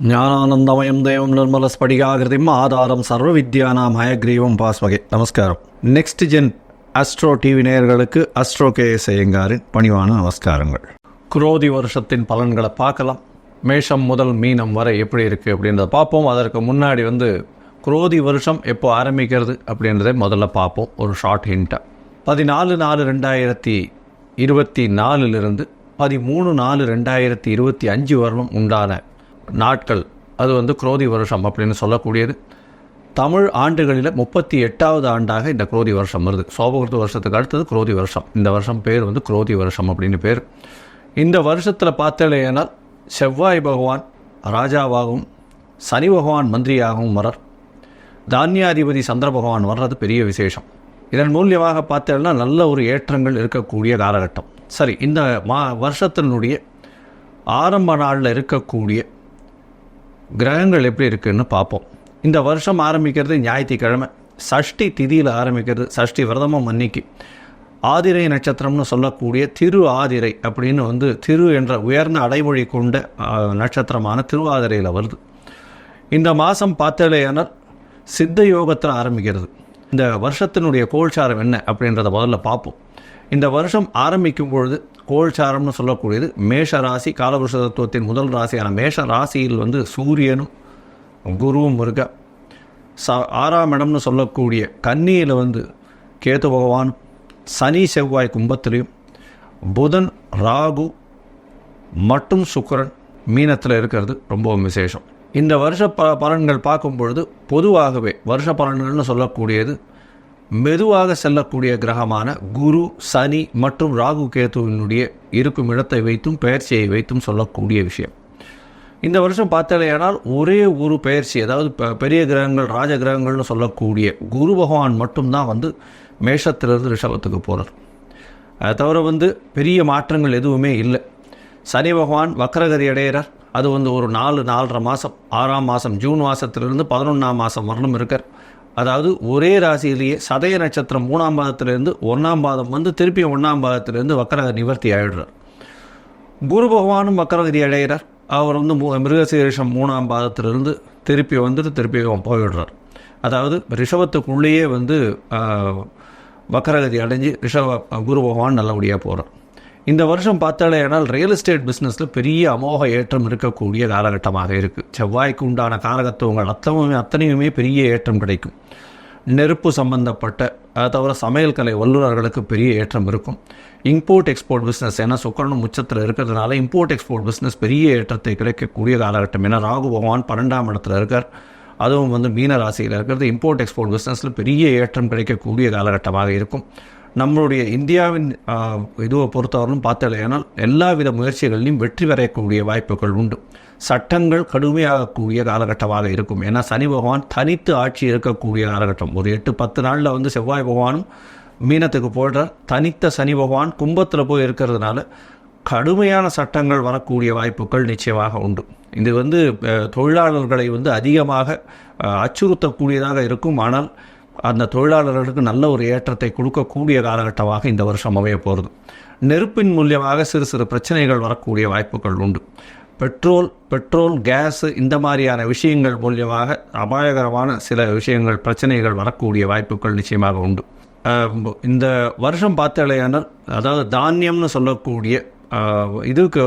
ஞானானந்தமயம் தேவம் நிர்மலஸ்படிகாகிருதிம் ஆதாரம் சர்வ வித்யானாம் ஹயக்ரீவம் பாஸ்மகே. நமஸ்காரம். நெக்ஸ்ட் ஜென் அஸ்ட்ரோ டிவி நேயர்களுக்கு அஸ்ட்ரோ கேஎஸ் ஐயங்காரின் பணிவான நமஸ்காரங்கள். குரோதி வருஷத்தின் பலன்களை பார்க்கலாம். மேஷம் முதல் மீனம் வரை எப்படி இருக்குது அப்படின்றத பார்ப்போம். அதற்கு முன்னாடி குரோதி வருஷம் எப்போ ஆரம்பிக்கிறது அப்படின்றத முதல்ல பார்ப்போம். ஒரு ஷார்ட் ஹிண்ட்டாக 14/4/2024 13/4/2025 வரலும் உண்டான நாட்கள் அது குரோதி வருஷம் அப்படின்னு சொல்லக்கூடியது. தமிழ் ஆண்டுகளில் 38வது ஆண்டாக இந்த குரோதி வருஷம் வருது. சோபகிருத வருஷத்துக்கு அடுத்தது குரோதி வருஷம். இந்த வருஷம் பேர் குரோதி வருஷம் அப்படின்னு பேர். இந்த வருஷத்தில் பார்த்தேனால் செவ்வாய் பகவான் ராஜாவாகவும் சனி பகவான் மந்திரியாகவும் வர்றார். தானியாதிபதி சந்திர பகவான் வர்றது பெரிய விசேஷம். இதன் மூலியமாக பார்த்தேன்னா நல்ல ஒரு ஏற்றங்கள் இருக்கக்கூடிய காலகட்டம். சரி, இந்த வருஷத்தினுடைய ஆரம்ப நாளில் இருக்கக்கூடிய கிரகங்கள் எப்படி இருக்குதுன்னு பார்ப்போம். இந்த வருஷம் ஆரம்பிக்கிறது ஞாயிற்றுக்கிழமை, சஷ்டி திதியில் ஆரம்பிக்கிறது. சஷ்டி விரதமும் அன்னைக்கு ஆதிரை நட்சத்திரம்னு சொல்லக்கூடிய திரு ஆதிரை அப்படின்னு திரு என்ற உயர்ந்த அடைமொழி கொண்ட நட்சத்திரமான திருவாதிரையில் வருது. இந்த மாதம் பார்த்தலையானால் சித்த யோகத்தில் ஆரம்பிக்கிறது. இந்த வருஷத்தினுடைய கோல்சாரம் என்ன அப்படின்றத முதல்ல பார்ப்போம். இந்த வருஷம் ஆரம்பிக்கும் பொழுது கோல்சாரம்னு சொல்லக்கூடியது மேஷ ராசி, காலபுருஷ தத்துவத்தின் முதல் ராசியான மேஷ ராசியில் சூரியனும் குருவும் இருக்க, 6ஆம் இடம்னு சொல்லக்கூடிய கன்னியில் கேது பகவான், சனி செவ்வாய் கும்பத்திலையும், புதன் ராகு மற்றும் சுக்கிரன் மீனத்தில் இருக்கிறது ரொம்ப விசேஷம். இந்த வருஷ பலன்கள் பார்க்கும் பொழுது பொதுவாகவே வருஷ பலன்கள்னு சொல்லக்கூடியது மெதுவாக செல்லக்கூடிய கிரகமான குரு, சனி மற்றும் ராகு கேதுவினுடைய இருக்கும் இடத்தை வைத்தும் பெயர்ச்சியை வைத்தும் சொல்லக்கூடிய விஷயம். இந்த வருஷம் பார்த்தாலேயானால் ஒரே ஒரு பெயர்ச்சி, அதாவது பெரிய கிரகங்கள் ராஜ கிரகங்கள்னு சொல்லக்கூடிய குரு பகவான் மட்டும்தான் மேஷத்திலிருந்து ரிஷபத்துக்கு போகிறார். அதை தவிர பெரிய மாற்றங்கள் எதுவுமே இல்லை. சனி பகவான் வக்ரகதி அடைகிறார். அது ஒரு 4-4.5 மாதம், 6ஆம் மாதம் ஜூன் மாதத்திலிருந்து 11ஆம் மாதம் வரணும் இருக்கார். அதாவது ஒரே ராசியிலேயே சதய நட்சத்திரம் 3ஆம் பாதத்திலேருந்து 1ஆம் பாதம் திருப்பி 1ஆம் பாதத்திலேருந்து வக்கரக நிவர்த்தி ஆகிடுறார். குரு பகவானும் வக்கரகதி அடைகிறார். அவர் மிருகசீரிஷம் 3ஆம் பாதத்திலிருந்து திருப்பி போயிடுறார். அதாவது ரிஷபத்துக்குள்ளேயே வக்கரகதி அடைஞ்சு குரு பகவான் நல்லபடியாக போகிறார். இந்த வருஷம் பார்த்தாலேனால் ரியல் எஸ்டேட் பிஸ்னஸில் பெரிய அமோக ஏற்றம் இருக்கக்கூடிய காலகட்டமாக இருக்குது. செவ்வாய்க்கு உண்டான காரகத்துவங்கள் அத்தனையுமே பெரிய ஏற்றம் கிடைக்கும். நெருப்பு சம்பந்தப்பட்ட அதை தவிர சமையல் கலை வல்லுநர்களுக்கு பெரிய ஏற்றம் இருக்கும். இம்போர்ட் எக்ஸ்போர்ட் பிஸ்னஸ், ஏன்னா சுக்கிரனும் உச்சத்தில் இருக்கிறதுனால இம்போர்ட் எக்ஸ்போர்ட் பிஸ்னஸ் பெரிய ஏற்றத்தை கிடைக்கக்கூடிய காலகட்டம். ஏன்னா ராகு பகவான் 12ஆம் இடத்துல இருக்கார். அதுவும் மீன ராசியில் இருக்கிறது. இம்போர்ட் எக்ஸ்போர்ட் பிஸ்னஸில் பெரிய ஏற்றம் கிடைக்கக்கூடிய காலகட்டமாக இருக்கும். நம்மளுடைய இந்தியாவின் இதுவை பொறுத்தவரையும் பார்த்தாலேனால் எல்லா வித முயற்சிகளிலும் வெற்றி பெறக்கூடிய வாய்ப்புகள் உண்டு. சட்டங்கள் கடுமையாகக்கூடிய காலகட்டமாக இருக்கும். ஏன்னா சனி பகவான் தனித்து ஆட்சி இருக்கக்கூடிய காலகட்டம். ஒரு 8-10 நாளில் செவ்வாய் பகவானும் மீனத்துக்கு போய்டார். தனித்த சனி பகவான் கும்பத்தில் போய் இருக்கிறதுனால கடுமையான சட்டங்கள் வரக்கூடிய வாய்ப்புகள் நிச்சயமாக உண்டு. இது தொழிலாளர்களை அதிகமாக அச்சுறுத்தக்கூடியதாக இருக்கும். ஆனால் அந்த தொழிலாளர்களுக்கு நல்ல ஒரு ஏற்றத்தை கொடுக்கக்கூடிய காலகட்டமாக இந்த வருஷம் அமைய போகிறது. நெருப்பின் மூலியமாக சிறு சிறு பிரச்சனைகள் வரக்கூடிய வாய்ப்புகள் உண்டு. பெட்ரோல் கேஸு இந்த மாதிரியான விஷயங்கள் மூலியமாக அபாயகரமான சில விஷயங்கள் பிரச்சனைகள் வரக்கூடிய வாய்ப்புகள் நிச்சயமாக உண்டு. இந்த வருஷம் பார்த்தாலேயானால் அதாவது தானியம்னு சொல்லக்கூடிய இதுக்கு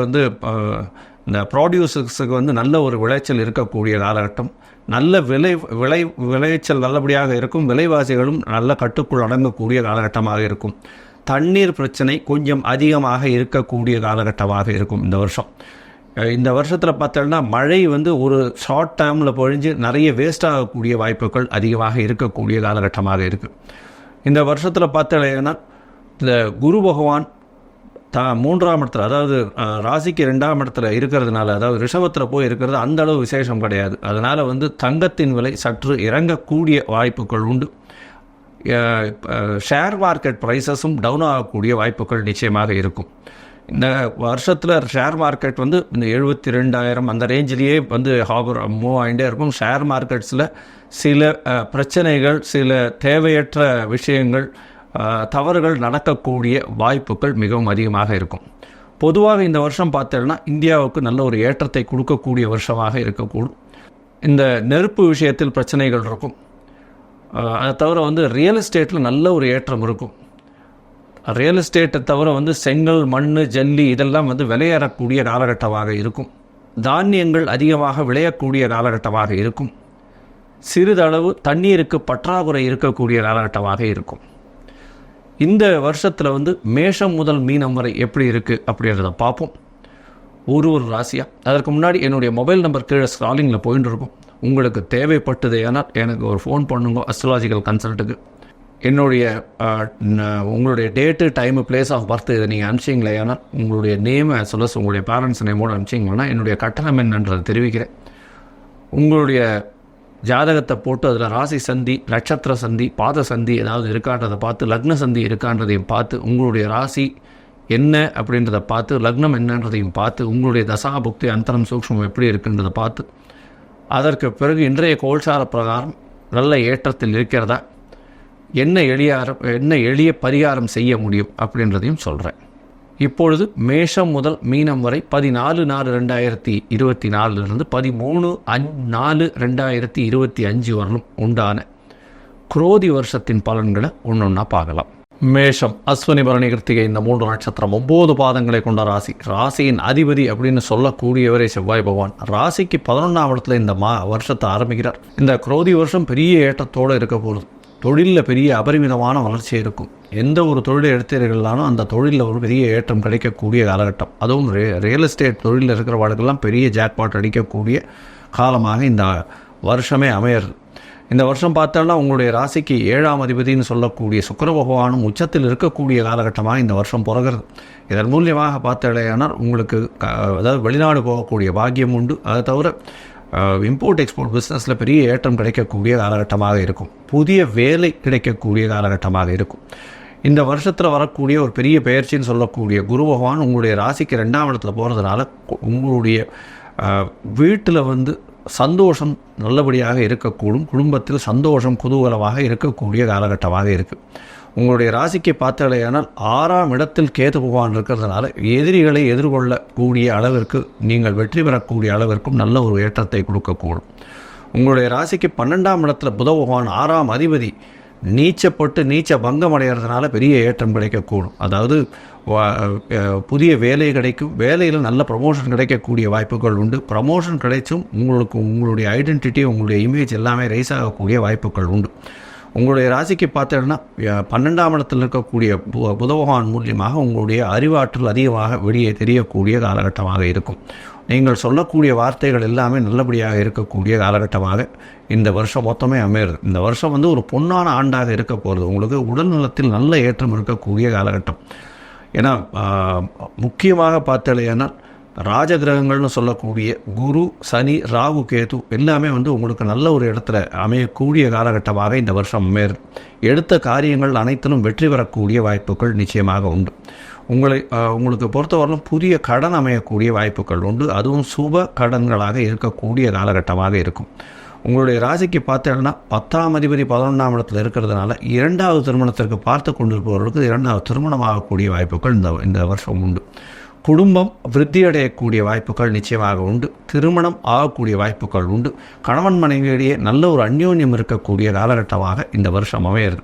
இந்த ப்ராடியூசர்ஸுக்கு நல்ல ஒரு விளைச்சல் இருக்கக்கூடிய காலகட்டம். நல்ல விளைச்சல் நல்லபடியாக இருக்கும். விலைவாசிகளும் நல்ல கட்டுக்குள் அடங்கக்கூடிய காலகட்டமாக இருக்கும். தண்ணீர் பிரச்சனை கொஞ்சம் அதிகமாக இருக்கக்கூடிய காலகட்டமாக இருக்கும் இந்த வருஷம். இந்த வருஷத்தில் பார்த்தோம்னா மழை ஒரு ஷார்ட் டைமில் பொழிஞ்சு நிறைய வேஸ்ட் ஆகக்கூடிய வாய்ப்புகள் அதிகமாக இருக்கக்கூடிய காலகட்டமாக இருக்குது. இந்த வருஷத்தில் பார்த்தோம்னா இந்த குரு பகவான் 3ஆம் இடத்துல, அதாவது ராசிக்கு 2ஆம் இடத்துல இருக்கிறதுனால, அதாவது ரிஷபத்தில் போய் இருக்கிறது அந்த அளவு விசேஷம் கிடையாது. அதனால் தங்கத்தின் விலை சற்று இறங்கக்கூடிய வாய்ப்புகள் உண்டு. ஷேர் மார்க்கெட் ப்ரைஸஸும் டவுன் ஆகக்கூடிய வாய்ப்புகள் நிச்சயமாக இருக்கும். இந்த வருஷத்தில் ஷேர் மார்க்கெட் இந்த 72,000 அந்த ரேஞ்சிலேயே மூவ் ஆகிட்டே இருக்கும். ஷேர் மார்க்கெட்ஸில் சில பிரச்சனைகள், சில தேவையற்ற விஷயங்கள், தவறுகள் நடக்கக்கூடிய வாய்ப்புகள் மிகவும் அதிகமாக இருக்கும். பொதுவாக இந்த வருஷம் பார்த்தேன்னா இந்தியாவுக்கு நல்ல ஒரு ஏற்றத்தை கொடுக்கக்கூடிய வருஷமாக இருக்கக்கூடும். இந்த நெருப்பு விஷயத்தில் பிரச்சனைகள் இருக்கும். அதை தவிர ரியல் எஸ்டேட்டில் நல்ல ஒரு ஏற்றம் இருக்கும். ரியல் எஸ்டேட்டை தவிர செங்கல், மண், ஜல்லி இதெல்லாம் விளையாடக்கூடிய காலகட்டமாக இருக்கும். தானியங்கள் அதிகமாக விளையக்கூடிய காலகட்டமாக இருக்கும். சிறிதளவு தண்ணீருக்கு பற்றாக்குறை இருக்கக்கூடிய காலகட்டமாக இருக்கும். இந்த வருஷத்தில் மேஷம் முதல் மீனம் வரை எப்படி இருக்குது அப்படின்றத பார்ப்போம், ஒரு ராசியாக. அதற்கு முன்னாடி என்னுடைய மொபைல் நம்பர் கீழே ஸ்க்ராலிங்கில் போயின்னு இருக்கும். உங்களுக்கு தேவைப்பட்டது ஏன்னா எனக்கு ஒரு ஃபோன் பண்ணுங்க அஸ்ட்ராலஜிக்கல் கன்சல்ட்டுக்கு. என்னுடைய உங்களுடைய date, time, place of birth இதை நீங்கள் அனுப்பிச்சிங்களே, ஏன்னா உங்களுடைய நேம் as well as உங்களுடைய பேரண்ட்ஸ் நேமோடு அனுப்பிச்சிங்கன்னா என்னுடைய கட்டணம் என்னன்றதை தெரிவிக்கிறேன். உங்களுடைய ஜாதகத்தை போட்டு அதில் ராசி சந்தி, நட்சத்திர சந்தி, பாத சந்தி ஏதாவது இருக்கான்றதை பார்த்து, லக்ன சந்தி இருக்கான்றதையும் பார்த்து, உங்களுடைய ராசி என்ன அப்படின்றத பார்த்து, லக்னம் என்னன்றதையும் பார்த்து, உங்களுடைய தசாபுக்தி அந்தரம் சூக்ஷ்மம் எப்படி இருக்குன்றதை பார்த்து, அதற்கு பிறகு இன்றைய கோல்சார பிரகாரம் நல்ல ஏற்றத்தில் இருக்கிறதா, என்ன எளிய பரிகாரம் செய்ய முடியும் அப்படின்றதையும் சொல்கிறேன். இப்பொழுது மேஷம் முதல் மீனம் வரை 14/4/2024 13/4/2025 வரலும் உண்டான குரோதி வருஷத்தின் பலன்களை ஒன்றொன்னா பார்க்கலாம். மேஷம், அஸ்வினி, பரணி, கிருத்திகை இந்த 3 நட்சத்திரம் 9 பாதங்களை கொண்ட ராசி. ராசியின் அதிபதி அப்படின்னு சொல்லக்கூடியவரே செவ்வாய் பகவான். ராசிக்கு 11ஆம் இடத்துல இந்த வருஷத்தை ஆரம்பிக்கிறார். இந்த குரோதி வருஷம் பெரிய ஏற்றத்தோடு இருக்க போகுது. தொழிலில் பெரிய அபரிமிதமான வளர்ச்சி இருக்கும். எந்த ஒரு தொழிலை எடுத்தீர்கள்னாலும் அந்த தொழிலில் ஒரு பெரிய ஏற்றம் கிடைக்கக்கூடிய காலகட்டம். அதுவும் ரியல் எஸ்டேட் தொழிலில் இருக்கிறவர்களுக்கெல்லாம் பெரிய ஜாக்பாட் அடிக்கக்கூடிய காலமாக இந்த வருஷமே அமையிறது. இந்த வருஷம் பார்த்தாலும் உங்களுடைய ராசிக்கு 7ஆம் அதிபதினு சொல்லக்கூடிய சுக்கிர பகவானும் உச்சத்தில் இருக்கக்கூடிய காலகட்டமாக இந்த வருஷம் பிறகுறது. இதன் மூலியமாக பார்த்தாலேயானால் உங்களுக்கு அதாவது வெளிநாடு போகக்கூடிய பாக்கியம் உண்டு. அதை தவிர இம்போர்ட் எக்ஸ்போர்ட் பிஸ்னஸில் பெரிய ஏற்றம் கிடைக்கக்கூடிய காலகட்டமாக இருக்கும். புதிய வேலை கிடைக்கக்கூடிய காலகட்டமாக இருக்கும். இந்த வருஷத்தில் வரக்கூடிய ஒரு பெரிய பெயர்ச்சின்னு சொல்லக்கூடிய குரு பகவான் உங்களுடைய ராசிக்கு 2ஆம் இடத்துல போகிறதுனால உங்களுடைய வீட்டில் சந்தோஷம் நல்லபடியாக இருக்கக்கூடும். குடும்பத்தில் சந்தோஷம் குதூகலமாக இருக்கக்கூடிய காலகட்டமாக இருக்குது. உங்களுடைய ராசிக்கு பார்த்தாலேயானால் 6ஆம் இடத்தில் கேது பகவான் இருக்கிறதுனால எதிரிகளை எதிர்கொள்ளக்கூடிய அளவிற்கு நீங்கள் வெற்றி பெறக்கூடிய அளவிற்கும் நல்ல ஒரு ஏற்றத்தை கொடுக்கக்கூடும். உங்களுடைய ராசிக்கு 12ஆம் இடத்துல புத பகவான் 6ஆம் அதிபதி நீச்ச பங்கம் அடைகிறதுனால பெரிய ஏற்றம் கிடைக்கக்கூடும். அதாவது புதிய வேலை கிடைக்கும். வேலையில் நல்ல ப்ரமோஷன் கிடைக்கக்கூடிய வாய்ப்புகள் உண்டு. ப்ரமோஷன் கிடைச்சும் உங்களுடைய ஐடென்டிட்டி, உங்களுடைய இமேஜ் எல்லாமே ரைஸ் ஆகக்கூடிய வாய்ப்புகள் உண்டு. உங்களுடைய ராசிக்கு பார்த்தீங்கன்னா 12ஆம் இடத்தில் இருக்கக்கூடிய புத பகவான் மூலியமாக உங்களுடைய அறிவாற்றல் அதிகமாக வெளியே தெரியக்கூடிய காலகட்டமாக இருக்கும். நீங்கள் சொல்லக்கூடிய வார்த்தைகள் எல்லாமே நல்லபடியாக இருக்கக்கூடிய காலகட்டமாக இந்த வருஷம் மொத்தமே அமையிறது. இந்த வருஷம் ஒரு பொன்னான ஆண்டாக இருக்க போகிறது. உங்களுக்கு உடல் நலத்தில் நல்ல ஏற்றம் இருக்கக்கூடிய காலகட்டம். ஏன்னா முக்கியமாக பார்த்தாலேனா ராஜகிரகங்கள்னு சொல்லக்கூடிய குரு, சனி, ராகு, கேது எல்லாமே உங்களுக்கு நல்ல ஒரு இடத்துல அமையக்கூடிய காலகட்டமாக இந்த வருஷம் அமையிறது. எடுத்த காரியங்கள் அனைத்திலும் வெற்றி பெறக்கூடிய வாய்ப்புகள் நிச்சயமாக உண்டு. உங்களுக்கு பொறுத்தவரையிலும் புதிய கடன் அமையக்கூடிய வாய்ப்புகள் உண்டு. அதுவும் சுப கடன்களாக இருக்கக்கூடிய காலகட்டமாக இருக்கும். உங்களுடைய ராசிக்கு பார்த்தீங்கன்னா 10ஆம் அதிபதி 11ஆம் இடத்துல இருக்கிறதுனால 2வது திருமணத்திற்கு பார்த்து கொண்டிருப்பவர்களுக்கு 2வது திருமணம் ஆகக்கூடிய வாய்ப்புகள் இந்த வருஷம் உண்டு. குடும்பம் விருத்தி அடையக்கூடிய வாய்ப்புகள் நிச்சயமாக உண்டு. திருமணம் ஆகக்கூடிய வாய்ப்புகள் உண்டு. கணவன் மனைவியிடையே நல்ல ஒரு அந்யோன்யம் இருக்கக்கூடிய காலகட்டமாக இந்த வருஷம் அமையிறது.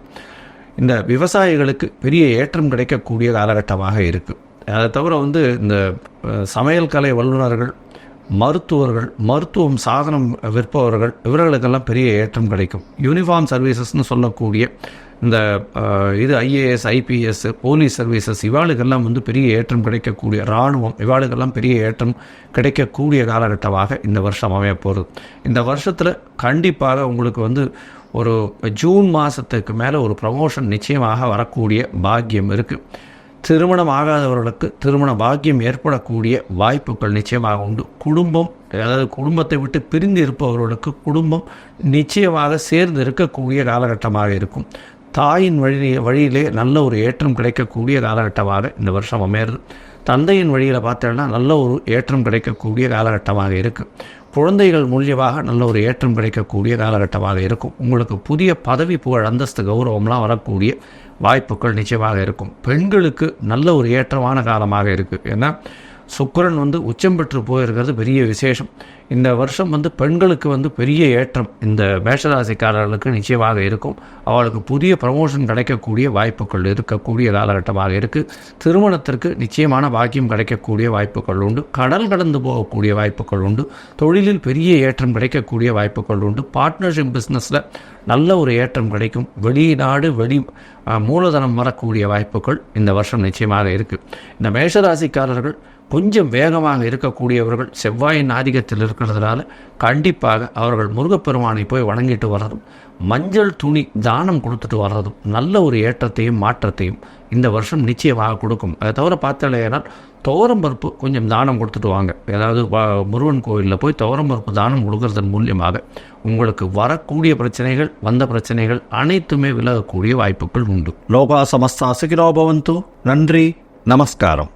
இந்த விவசாயிகளுக்கு பெரிய ஏற்றம் கிடைக்கக்கூடிய காலகட்டமாக இருக்குது. அதை தவிர இந்த சமையல் கலை வல்லுநர்கள், மருத்துவர்கள், மருத்துவம் சாதனம் விற்பவர்கள் இவர்களுக்கெல்லாம் பெரிய ஏற்றம் கிடைக்கும். யூனிஃபார்ம் சர்வீசஸ்ன்னு சொல்லக்கூடிய இந்த ஐஏஎஸ், ஐபிஎஸ், போலீஸ் சர்வீசஸ் இவாளுக்கெல்லாம் பெரிய ஏற்றம் கிடைக்கக்கூடிய, இராணுவம் இவாளுக்கெல்லாம் பெரிய ஏற்றம் கிடைக்கக்கூடிய காலகட்டமாக இந்த வருஷம் அமைய போகிறது. இந்த வருஷத்தில் கண்டிப்பாக உங்களுக்கு ஒரு ஜூன் மாதத்துக்கு மேலே ஒரு ப்ரமோஷன் நிச்சயமாக வரக்கூடிய பாக்கியம் இருக்குது. திருமணம் ஆகாதவர்களுக்கு திருமண பாக்கியம் ஏற்படக்கூடிய வாய்ப்புகள் நிச்சயமாக உண்டு. குடும்பம், அதாவது குடும்பத்தை விட்டு பிரிந்து இருப்பவர்களுக்கு குடும்பம் நிச்சயமாக சேர்ந்து இருக்கக்கூடிய காலகட்டமாக இருக்கும். தாயின் வழியிலே நல்ல ஒரு ஏற்றம் கிடைக்கக்கூடிய காலகட்டமாக இந்த வருஷம் அமையிறது. தந்தையின் வழியில் பார்த்தோன்னா நல்ல ஒரு ஏற்றம் கிடைக்கக்கூடிய காலகட்டமாக இருக்குது. குழந்தைகள் மூலியமாக நல்ல ஒரு ஏற்றம் கிடைக்கக்கூடிய காலகட்டமாக இருக்கும். உங்களுக்கு புதிய பதவி, புகழ், அந்தஸ்து, கௌரவம்லாம் வரக்கூடிய வாய்ப்புகள் நிச்சயமாக இருக்கும். பெண்களுக்கு நல்ல ஒரு ஏற்றமான காலமாக இருக்குது. ஏன்னா சுக்கிரன் உச்சம் பெற்று போயிருக்கிறது பெரிய விசேஷம். இந்த வருஷம் பெண்களுக்கு பெரிய ஏற்றம் இந்த மேஷராசிக்காரர்களுக்கு நிச்சயமாக இருக்கும். அவளுக்கு புதிய ப்ரமோஷன் கிடைக்கக்கூடிய வாய்ப்புகள் இருக்கக்கூடிய காலகட்டமாக இருக்குது. திருமணத்திற்கு நிச்சயமான பாக்கியம் கிடைக்கக்கூடிய வாய்ப்புகள் உண்டு. கடல் கடந்து போகக்கூடிய வாய்ப்புகள் உண்டு. தொழிலில் பெரிய ஏற்றம் கிடைக்கக்கூடிய வாய்ப்புகள் உண்டு. பார்ட்னர்ஷிப் பிஸ்னஸில் நல்ல ஒரு ஏற்றம் கிடைக்கும். வெளிநாடு மூலதனம் வரக்கூடிய வாய்ப்புகள் இந்த வருஷம் நிச்சயமாக இருக்குது. இந்த மேஷராசிக்காரர்கள் கொஞ்சம் வேகமாக இருக்கக்கூடியவர்கள் செவ்வாயின் ஆதிக்கத்தில் இருக்கிறதுனால கண்டிப்பாக அவர்கள் முருகப்பெருமானை போய் வணங்கிட்டு வர்றதும் மஞ்சள் துணி தானம் கொடுத்துட்டு வர்றதும் நல்ல ஒரு ஏற்றத்தையும் மாற்றத்தையும் இந்த வருஷம் நிச்சயமாக கொடுக்கும். அதை தவிர பார்த்தாலேனால் துவரம்பருப்பு கொஞ்சம் தானம் கொடுத்துட்டு வாங்க. ஏதாவது முருகன் கோவிலில் போய் துவரம்பருப்பு தானம் கொடுக்கறதன் மூலியமாக உங்களுக்கு வரக்கூடிய பிரச்சனைகள் வந்த பிரச்சனைகள் அனைத்துமே விலகக்கூடிய வாய்ப்புகள் உண்டு. லோகா சமஸ்தா சுகினோ பவந்து. நன்றி, நமஸ்காரம்.